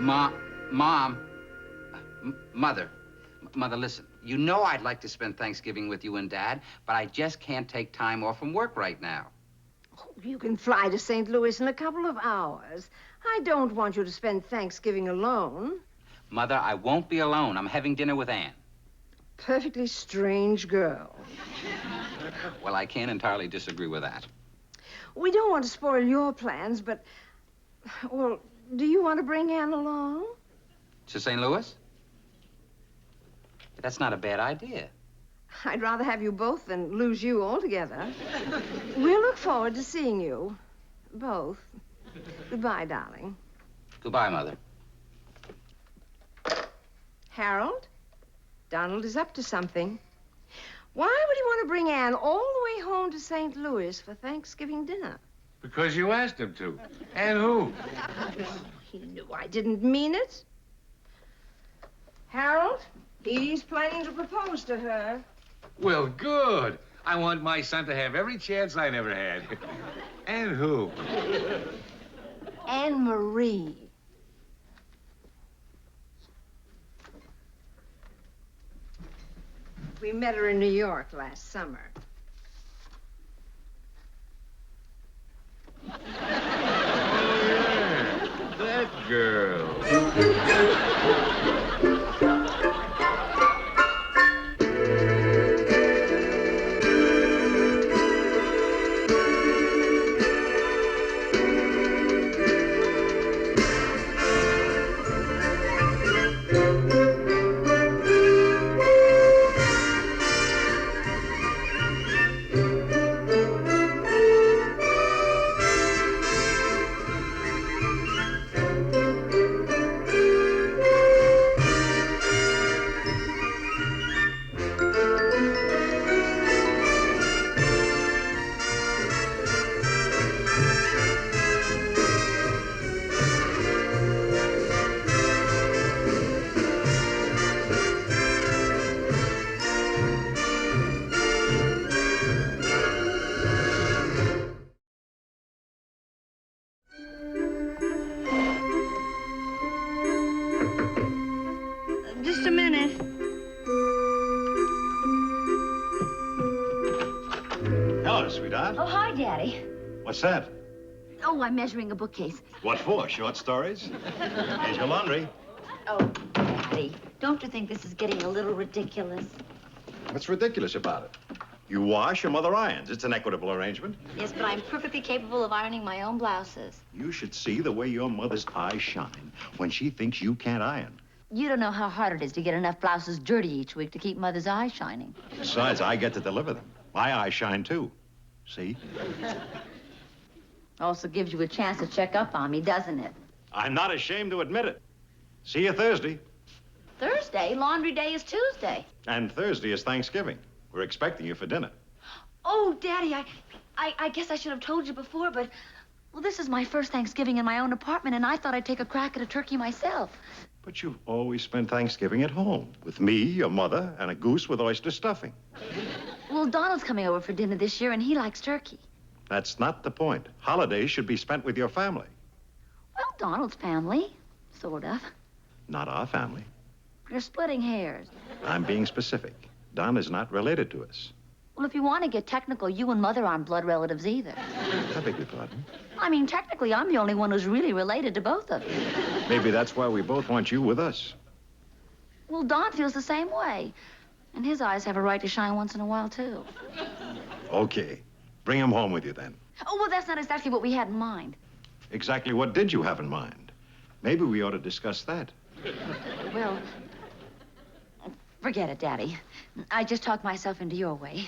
Mother, listen. You know I'd like to spend Thanksgiving with you and Dad, but I just can't take time off from work right now. Oh, you can fly to St. Louis in a couple of hours. I don't want you to spend Thanksgiving alone. Mother, I won't be alone. I'm having dinner with Ann. Perfectly strange girl. Well, I can't entirely disagree with that. We don't want to spoil your plans, but... Well, do you want to bring Ann along? To St. Louis? That's not a bad idea. I'd rather have you both than lose you altogether. We'll look forward to seeing you. Both. Goodbye, darling. Goodbye, Mother. Harold, Donald is up to something. Why would he want to bring Ann all the way home to St. Louis for Thanksgiving dinner? Because you asked him to. And who? He knew I didn't mean it. Harold, he's planning to propose to her. Well, good. I want my son to have every chance I never had. And who? Anne Marie. We met her in New York last summer. Oh, yeah. That girl. Just a minute. Hello, sweetheart. Oh, hi, Daddy. What's that? Oh, I'm measuring a bookcase. What for? Short stories? Here's your laundry. Oh, Daddy, don't you think this is getting a little ridiculous? What's ridiculous about it? You wash, your mother irons. It's an equitable arrangement. Yes, but I'm perfectly capable of ironing my own blouses. You should see the way your mother's eyes shine when she thinks you can't iron. You don't know how hard it is to get enough blouses dirty each week to keep Mother's eyes shining. Besides, I get to deliver them. My eyes shine, too. See? Also gives you a chance to check up on me, doesn't it? I'm not ashamed to admit it. See you Thursday. Thursday? Laundry day is Tuesday. And Thursday is Thanksgiving. We're expecting you for dinner. Oh, Daddy, I guess I should have told you before, but... Well, this is my first Thanksgiving in my own apartment, and I thought I'd take a crack at a turkey myself. But you've always spent Thanksgiving at home with me, your mother, and a goose with oyster stuffing. Well, Donald's coming over for dinner this year, and he likes turkey. That's not the point. Holidays should be spent with your family. Well, Donald's family, sort of. Not our family. You're splitting hairs. I'm being specific. Don is not related to us. Well, if you want to get technical, you and Mother aren't blood relatives either. I beg your pardon? I mean, technically, I'm the only one who's really related to both of you. Maybe that's why we both want you with us. Well, Don feels the same way. And his eyes have a right to shine once in a while, too. Okay. Bring him home with you, then. Oh, well, that's not exactly what we had in mind. Exactly what did you have in mind? Maybe we ought to discuss that. Well, forget it, Daddy. I just talked myself into your way.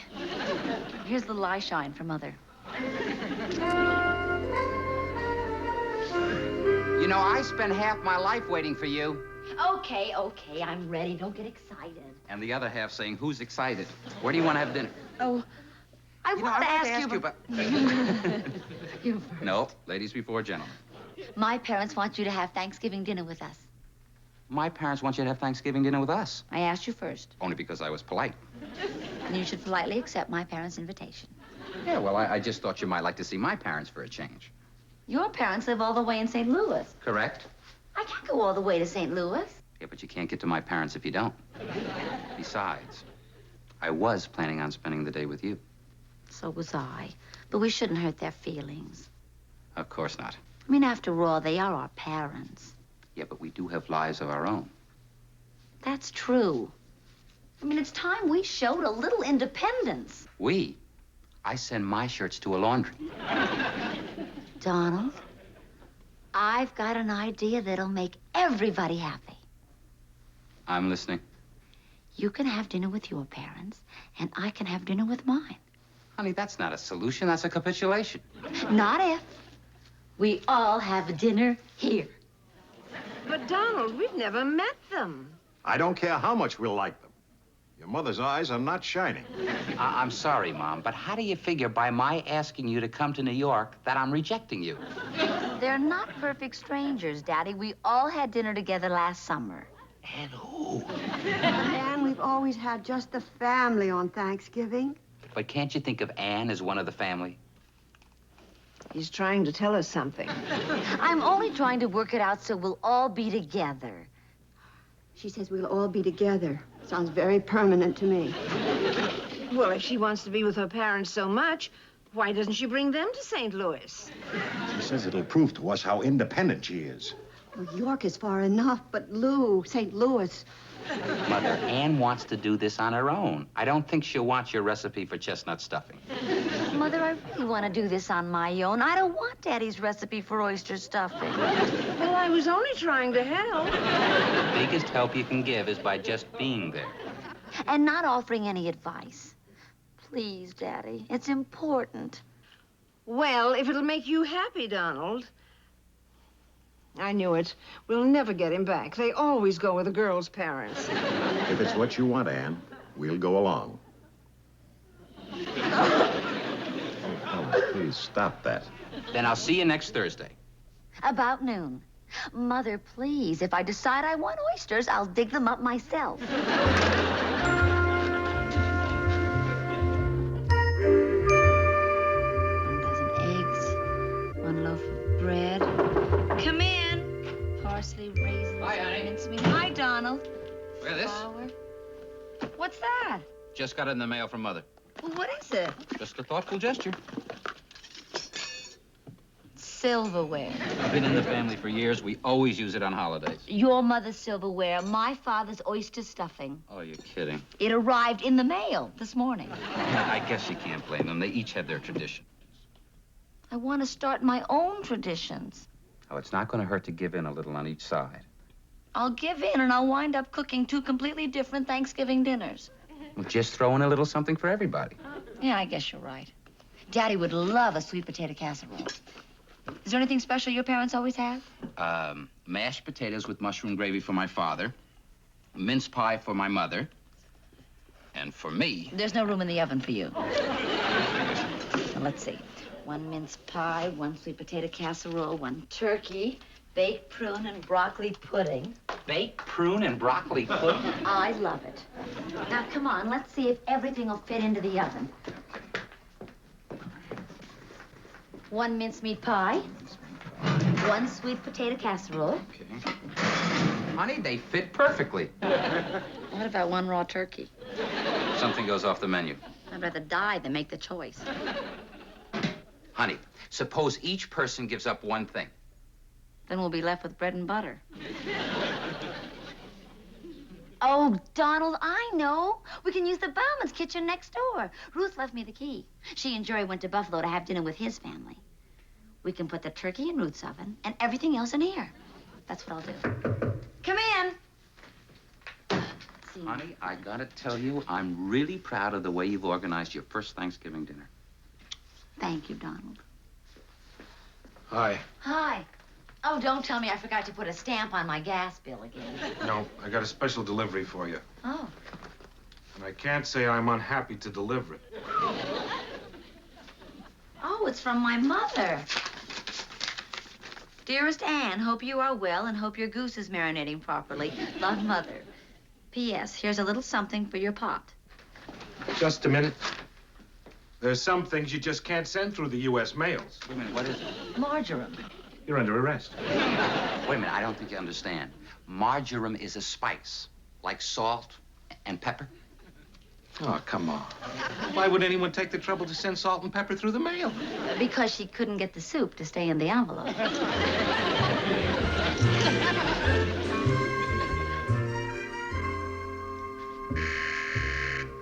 Here's the little eye shine for Mother. You know, I spent half my life waiting for you. Okay, I'm ready. Don't get excited. And the other half saying, who's excited? Where do you want to have dinner? Oh, I want to ask you, but... You first. No, ladies before gentlemen. My parents want you to have Thanksgiving dinner with us. My parents want you to have Thanksgiving dinner with us. I asked you first. Only because I was polite. And you should politely accept my parents' invitation. Yeah, well, I just thought you might like to see my parents for a change. Your parents live all the way in St. Louis. Correct. I can't go all the way to St. Louis. Yeah, but you can't get to my parents if you don't. Besides, I was planning on spending the day with you. So was I. But we shouldn't hurt their feelings. Of course not. I mean, after all, they are our parents. Yeah, but we do have lives of our own. That's true. I mean, it's time we showed a little independence. We? I send my shirts to a laundry. Donald, I've got an idea that'll make everybody happy. I'm listening. You can have dinner with your parents, and I can have dinner with mine. Honey, that's not a solution. That's a capitulation. Not if. We all have dinner here. But, Donald, we've never met them. I don't care how much we'll like them. Your mother's eyes are not shining. I'm sorry, Mom, but how do you figure by my asking you to come to New York that I'm rejecting you? They're not perfect strangers, Daddy. We all had dinner together last summer. And who? And we've always had just the family on Thanksgiving. But can't you think of Anne as one of the family? He's trying to tell us something. I'm only trying to work it out so we'll all be together. She says we'll all be together. Sounds very permanent to me. Well, if she wants to be with her parents so much, why doesn't she bring them to St. Louis? She says it'll prove to us how independent she is. Well, York is far enough, but St. Louis. Mother, Anne wants to do this on her own. I don't think she'll want your recipe for chestnut stuffing. Mother, I really want to do this on my own. I don't want Daddy's recipe for oyster stuffing. Well, I was only trying to help. The biggest help you can give is by just being there. And not offering any advice. Please, Daddy. It's important. Well, if it'll make you happy, Donald. I knew it. We'll never get him back. They always go with the girl's parents. If it's what you want, Anne, we'll go along. Oh, please stop that. Then I'll see you next Thursday. About noon. Mother, please, if I decide I want oysters, I'll dig them up myself. 1 dozen eggs, 1 loaf of bread. Come in. Parsley, raisins, Hi, honey. mincemeat. Hi, Donald. Where this? Flour. What's that? Just got it in the mail from Mother. Well, what is it? Just a thoughtful gesture. Silverware. I've been in the family for years. We always use it on holidays. Your mother's silverware, my father's oyster stuffing. Oh, you're kidding. It arrived in the mail this morning. I guess you can't blame them. They each have their tradition. I want to start my own traditions. Oh, it's not going to hurt to give in a little on each side. I'll give in and I'll wind up cooking 2 completely different Thanksgiving dinners. Well, just throw in a little something for everybody. Yeah, I guess you're right. Daddy would love a sweet potato casserole. Is there anything special your parents always have? Mashed potatoes with mushroom gravy for my father, mince pie for my mother, and for me... There's no room in the oven for you. Now, let's see. 1 mince pie, 1 sweet potato casserole, 1 turkey, baked prune and broccoli pudding. Baked prune and broccoli pudding? I love it. Now, come on, let's see if everything will fit into the oven. 1 mincemeat pie, 1 sweet potato casserole. Okay. Honey, they fit perfectly. What about 1 raw turkey? Something goes off the menu. I'd rather die than make the choice. Honey, suppose each person gives up one thing. Then we'll be left with bread and butter. Oh, Donald, I know. We can use the Bauman's kitchen next door. Ruth left me the key. She and Jerry went to Buffalo to have dinner with his family. We can put the turkey in Ruth's oven and everything else in here. That's what I'll do. Come in. See. Honey, I gotta tell you, I'm really proud of the way you've organized your first Thanksgiving dinner. Thank you, Donald. Hi. Hi. Oh, don't tell me I forgot to put a stamp on my gas bill again. No, I got a special delivery for you. Oh. And I can't say I'm unhappy to deliver it. Oh, it's from my mother. Dearest Anne, hope you are well and hope your goose is marinating properly. Love, Mother. P.S. Here's a little something for your pot. Just a minute. There's some things you just can't send through the U.S. mails. Wait a minute, what is it? Marjoram. You're under arrest. Wait a minute, I don't think you understand. Marjoram is a spice, like salt and pepper. Oh, come on. Why would anyone take the trouble to send salt and pepper through the mail? Because she couldn't get the soup to stay in the envelope.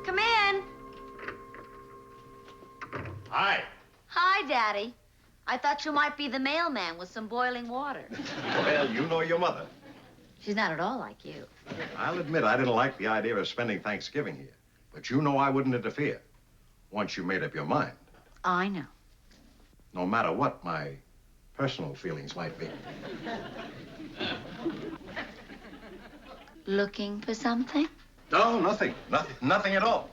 Come in. Hi. Hi, Daddy. I thought you might be the mailman with some boiling water. Well, you know your mother. She's not at all like you. I'll admit I didn't like the idea of spending Thanksgiving here. But you know I wouldn't interfere once you made up your mind. I know. No matter what my personal feelings might be. Looking for something? No, nothing. Nothing at all.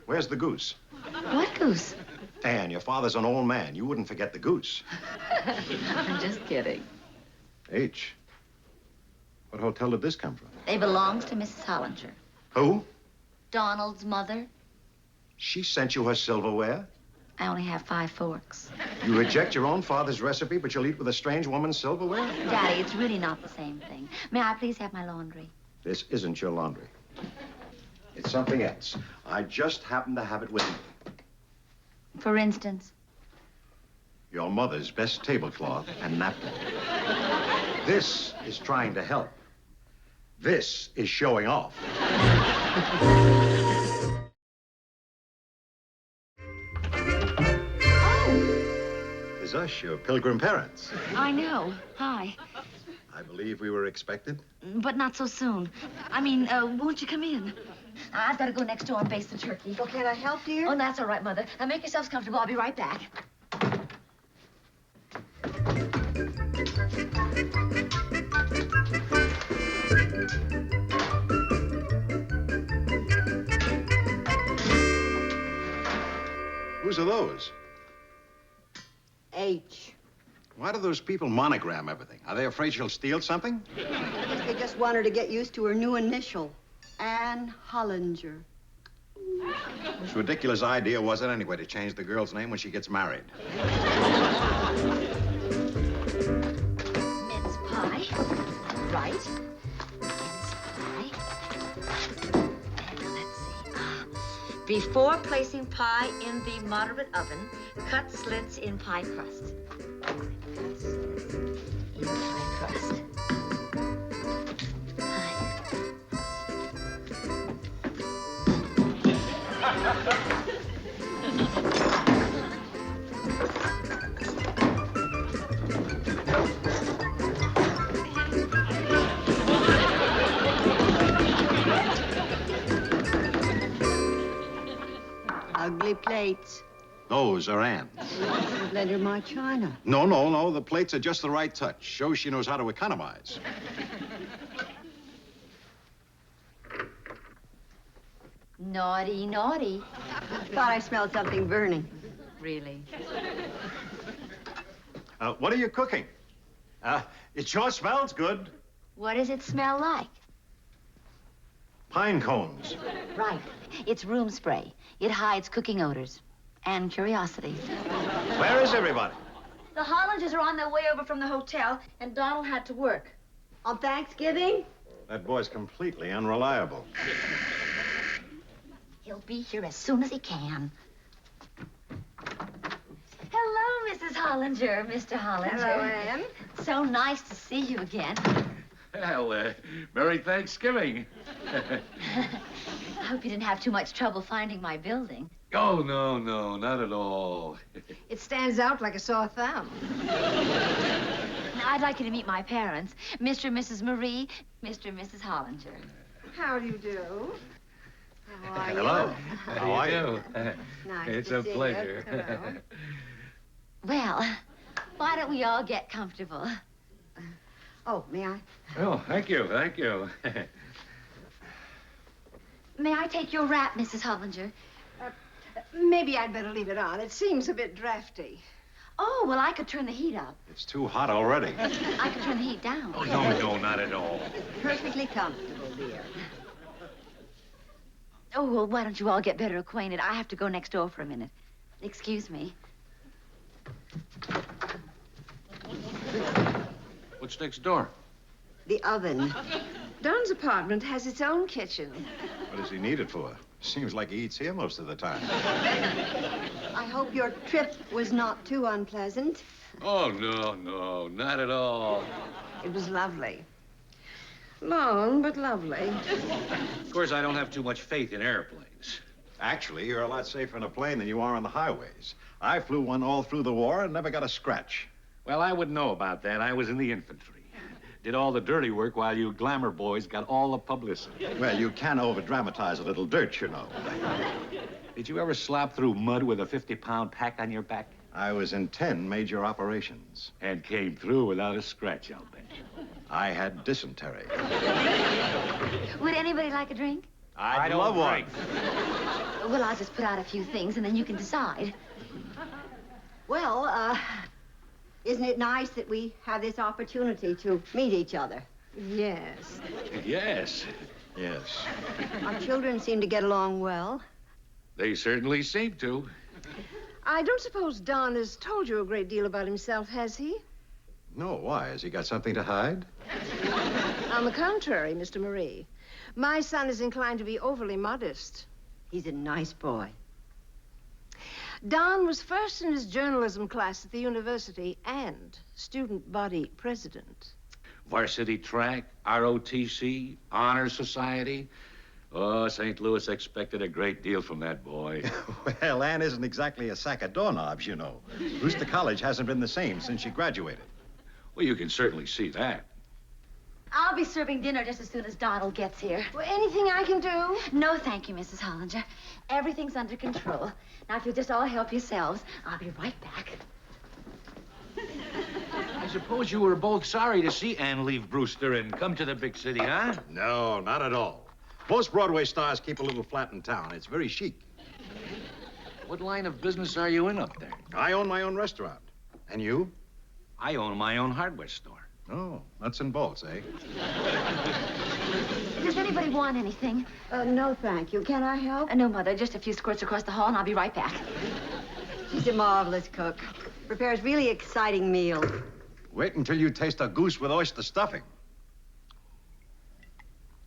Where's the goose? What goose? Dan, your father's an old man. You wouldn't forget the goose. I'm just kidding. H. What hotel did this come from? It belongs to Mrs. Hollinger. Who? Donald's mother. She sent you her silverware? I only have 5 forks. You reject your own father's recipe, but you'll eat with a strange woman's silverware? Daddy, it's really not the same thing. May I please have my laundry? This isn't your laundry. It's something else. I just happen to have it with me. For instance? Your mother's best tablecloth and napkin. This is trying to help. This is showing off. It's us, your pilgrim parents. I know. Hi. I believe we were expected. But not so soon. I mean, won't you come in? I've got to go next door and baste the turkey. Well, can I help, dear? Oh, that's all right, Mother. Now make yourselves comfortable. I'll be right back. Whose are those? H. Why do those people monogram everything? Are they afraid she'll steal something? I guess they just want her to get used to her new initial. Ann Hollinger. Whose ridiculous idea was it anyway to change the girl's name when she gets married? Mince pie. Right. Mince pie. And let's see. Before placing pie in the moderate oven, cut slits in pie crust. Cut slits in pie crust. Ugly plates. Those are Ann's. I've lent her my china. No. The plates are just the right touch. Shows she knows how to economize. Naughty, naughty. Thought I smelled something burning. Really? What are you cooking? It sure smells good. What does it smell like? Pine cones. Right. It's room spray. It hides cooking odors and curiosity. Where is everybody? The Hollingers are on their way over from the hotel, and Donald had to work. On Thanksgiving? That boy's completely unreliable. He'll be here as soon as he can. Hello, Mrs. Hollinger, Mr. Hollinger. Hello, Ann. So nice to see you again. Well, Merry Thanksgiving. I hope you didn't have too much trouble finding my building. Oh, no, not at all. It stands out like a sore thumb. Now, I'd like you to meet my parents, Mr. and Mrs. Marie, Mr. and Mrs. Hollinger. How do you do? How are Hello. you? How are you? Nice It's to a see you. pleasure. Hello. Well, why don't we all get comfortable? Oh, may I? Oh, thank you. May I take your wrap, Mrs. Hollinger? Maybe I'd better leave it on. It seems a bit drafty. Oh, well, I could turn the heat up. It's too hot already. I could turn the heat down. Oh, no, not at all. It's perfectly comfortable, dear. Oh, well, why don't you all get better acquainted? I have to go next door for a minute. Excuse me. What's next door? The oven. Don's apartment has its own kitchen. What does he need it for? Seems like he eats here most of the time. I hope your trip was not too unpleasant. Oh, no, not at all. It was lovely. Long, but lovely. Of course, I don't have too much faith in airplanes. Actually, you're a lot safer in a plane than you are on the highways. I flew one all through the war and never got a scratch. Well, I wouldn't know about that. I was in the infantry. Did all the dirty work while you glamour boys got all the publicity. Well, you can over-dramatize a little dirt, you know. Did you ever slop through mud with a 50-pound pack on your back? I was in 10 major operations. And came through without a scratch, I'll bet. I had dysentery. Would anybody like a drink? I love one. Well, I'll just put out a few things and then you can decide. Well, isn't it nice that we have this opportunity to meet each other? Yes. Yes, Yes. Our children seem to get along well. they certainly seem to. I don't suppose Don has told you a great deal about himself, has he? No, why? Has he got something to hide? On the contrary, Mr. Marie. My son is inclined to be overly modest. He's a nice boy. Don was first in his journalism class at the university and student body president. Varsity track, ROTC, Honor Society. Oh, St. Louis expected a great deal from that boy. Well, Ann isn't exactly a sack of doorknobs, you know. Brewster College hasn't been the same since she graduated. Well, you can certainly see that. I'll be serving dinner just as soon as Donald gets here. Well, anything I can do? No, thank you, Mrs. Hollinger. Everything's under control. Now, if you'll just all help yourselves, I'll be right back. I suppose you were both sorry to see Ann leave Brewster and come to the big city, huh? No, not at all. Most Broadway stars keep a little flat in town. It's very chic. What line of business are you in up there? I own my own restaurant. And you? I own my own hardware store. Oh, nuts and bolts, eh? Does anybody want anything? No, thank you. Can I help? No, Mother. Just a few squirts across the hall, and I'll be right back. She's a marvelous cook. Prepares really exciting meals. Wait until you taste a goose with oyster stuffing.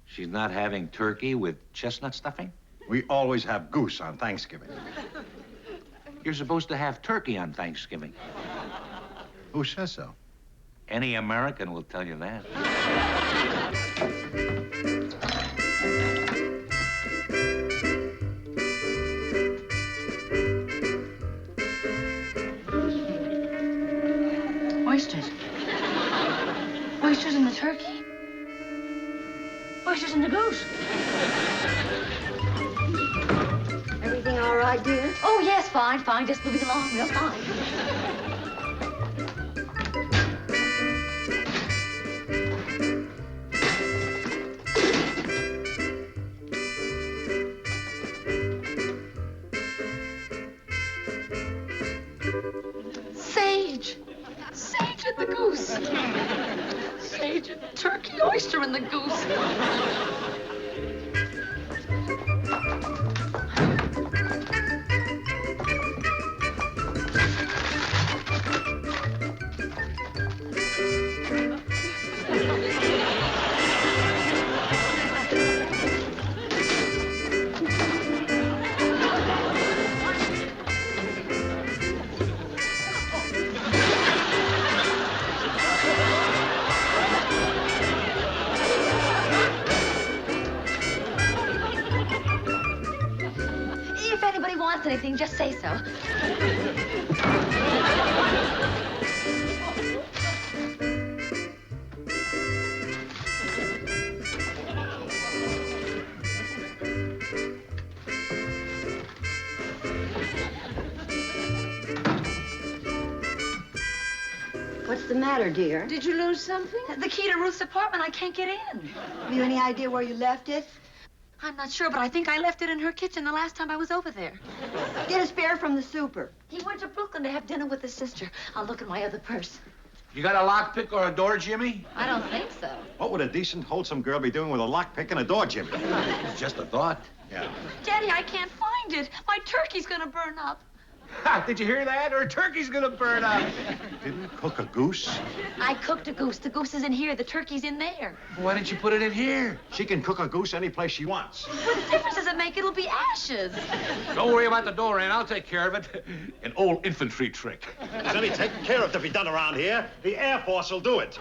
She's not having turkey with chestnut stuffing? We always have goose on Thanksgiving. You're supposed to have turkey on Thanksgiving. Who says so? Any American will tell you that. Oysters. Oysters in the turkey. Oysters in the goose. Everything all right, dear? Oh, yes, fine. Just moving along real fine. Sage in the goose. Sage in the turkey, oyster in the goose. If anybody wants anything, just say so. What's the matter, dear? Did you lose something? The key to Ruth's apartment, I can't get in. Have you any idea where you left it? I'm not sure, but I think I left it in her kitchen the last time I was over there. Get a spare from the super. He went to Brooklyn to have dinner with his sister. I'll look in my other purse. You got a lockpick or a door, Jimmy? I don't think so. What would a decent, wholesome girl be doing with a lockpick and a door, Jimmy? It's just a thought. Yeah. Daddy, I can't find it. My turkey's gonna burn up. Ha, did you hear that? Her turkey's gonna burn up. Didn't cook a goose? I cooked a goose. The goose is in here. The turkey's in there. Why didn't you put it in here? She can cook a goose any place she wants. What difference does it make? It'll be ashes. Don't worry about the door, Ann. I'll take care of it. An old infantry trick. There's any taking care of to be done around here. The Air Force will do it.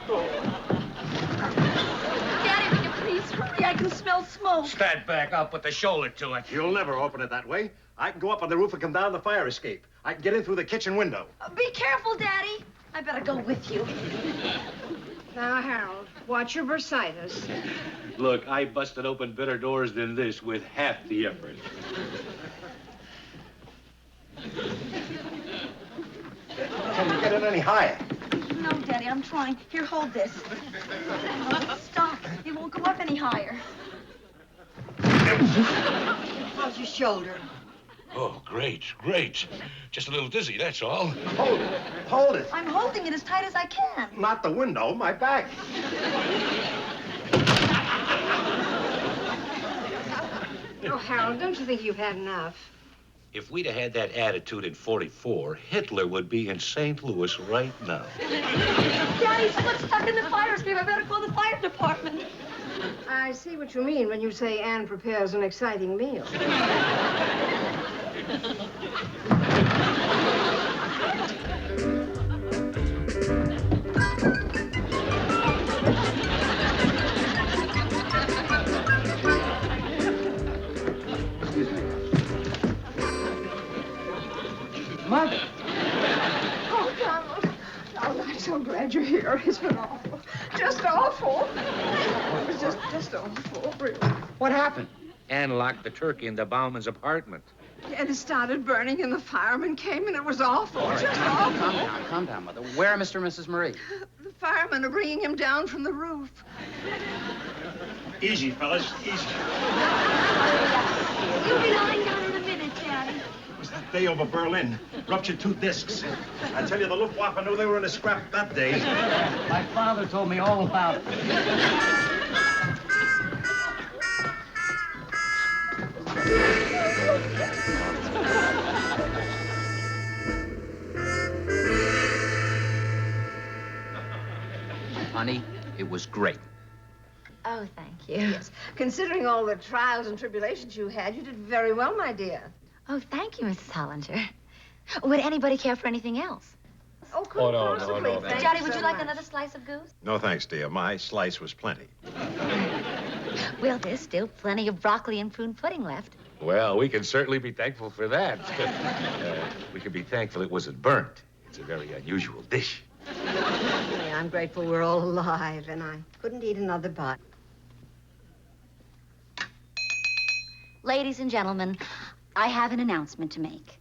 Daddy, will you please hurry? I can smell smoke. Stand back. I'll put the shoulder to it. You'll never open it that way. I can go up on the roof and come down the fire escape. I can get in through the kitchen window. Be careful, Daddy. I better go with you. Now, Harold, watch your bursitis. Look, I busted open better doors than this with half the effort. Can you get it any higher? No, Daddy, I'm trying. Here, hold this. Stop. It won't go up any higher. How's your shoulder? Oh, great, great. Just a little dizzy, that's all. Hold it. Hold it. I'm holding it as tight as I can. Not the window, my back. Oh, Harold, don't you think you've had enough? If we'd have had that attitude in 44, Hitler would be in St. Louis right now. Daddy, someone's stuck in the fire escape. I better call the fire department. I see what you mean when you say Anne prepares an exciting meal. Excuse me. Mother. Oh, Donald. Oh, I'm so glad you're here. It's been awful. Just awful. It was just awful, really. What happened? Ann locked the turkey in the Bauman's apartment. And it started burning, and the firemen came, and it was awful. All right, Just awful. calm down, Mother. Where are Mr. and Mrs. Marie? The firemen are bringing him down from the roof. Easy, fellas. Easy. You'll be lying down in a minute, Daddy. It was that day over Berlin. Ruptured 2 discs. I tell you, the Luftwaffe knew they were in a scrap that day. My father told me all about it. Honey, it was great. Oh, thank you. Yes. Considering all the trials and tribulations you had, you did very well, my dear. Oh, thank you, Mrs. Hollinger. Would anybody care for anything else? Oh, couldn't no, possibly. no. Thank Johnny, you would so you like much. another slice of goose? No, thanks, dear. My slice was plenty. Well, there's still plenty of broccoli and prune pudding left. Well, we can certainly be thankful for that. We can be thankful it wasn't burnt. It's a very unusual dish. Hey, I'm grateful we're all alive, and I couldn't eat another bite. Ladies and gentlemen, I have an announcement to make.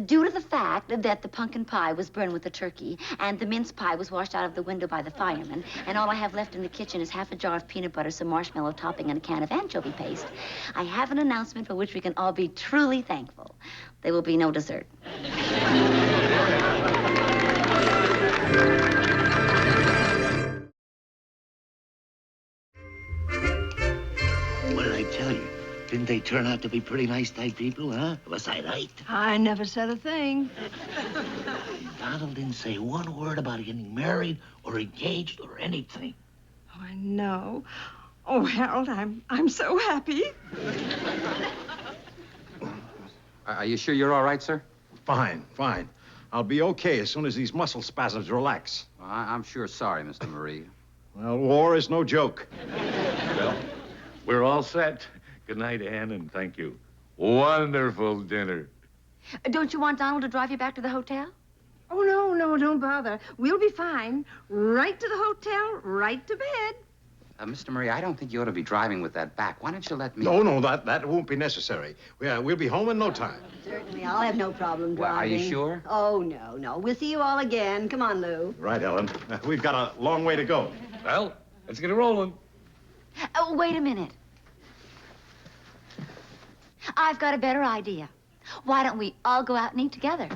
Due to the fact that the pumpkin pie was burned with the turkey and the mince pie was washed out of the window by the firemen, and all I have left in the kitchen is half a jar of peanut butter, some marshmallow topping, and a can of anchovy paste, I have an announcement for which we can all be truly thankful. There will be no dessert. What did I tell you? Didn't they turn out to be pretty nice type people, huh? Was I right? I never said a thing. Donald didn't say one word about getting married or engaged or anything. Oh, I know. Oh, Harold, I'm so happy. Are you sure you're all right, sir? Fine, fine. I'll be okay as soon as these muscle spasms relax. Well, I'm sure sorry, Mr. Marie. Well, war is no joke. Well, we're all set. Good night, Ann, and thank you. Wonderful dinner. Don't you want Donald to drive you back to the hotel? Oh, no, don't bother. We'll be fine. Right to the hotel, right to bed. Mr. Marie, I don't think you ought to be driving with that back. Why don't you let me... No, that won't be necessary. We'll be home in no time. Certainly, I'll have no problem Well, driving. are you sure? Oh, no. We'll see you all again. Come on, Lou. Right, Ellen. We've got a long way to go. Well, let's get it rolling. Oh, wait a minute. I've got a better idea. Why don't we all go out and eat together?